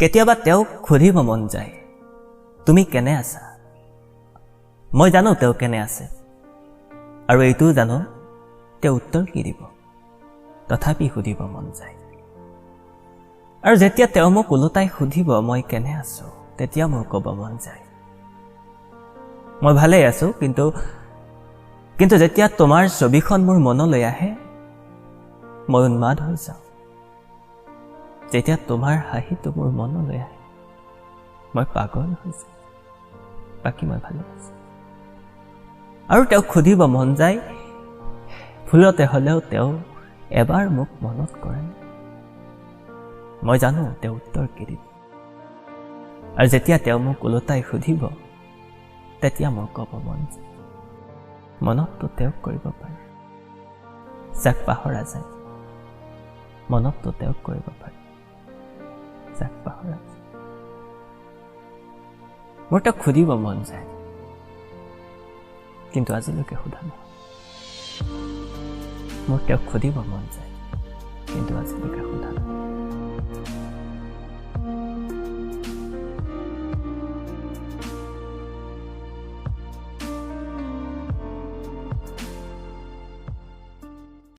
কেতিয়াবা তেওঁক সুধিব মন যায় তুমি কেনে আছা মই জানো তেওঁ কেনে আছে আৰু এইটো জানো তেওঁ উত্তৰ কি দিব তথাপি সুধিব মন যায় আৰু যেতিয়া তেওঁ মোক উলটাই সুধিব মই কেনে আছো তেতিয়া মোৰ ক'ব মন যায় মই ভালে আছো কিন্তু যেতিয়া তোমাৰ ছবিখন মোৰ মনলৈ আহে মই উন্মাদ হৈ যাওঁ যেতিয়া তোমাৰ হাঁহিটো মোৰ মনলৈ আহে মই পাগল হৈ যাওঁ বাকী মই ভালে আছো আৰু তেওঁক সুধিব মন যায় ভুলতে হ'লেও তেওঁ এবাৰ মোক মনত কৰে মই জানো তেওঁ উত্তৰ কি দিব আৰু যেতিয়া তেওঁ মোক উলটাই সুধিব তেতিয়া মোৰ ক'ব মন যায় মনততো তেওঁক কৰিব পাৰে যাক পাহৰা যায় মনততো তেওঁক কৰিব পাৰে যাক পাহৰা যায় মোৰ তেওঁক সুধিব মন যায় কিন্তু আজিলৈকে সোধা নহয় মোৰ তেওঁক সুধিব মন যায়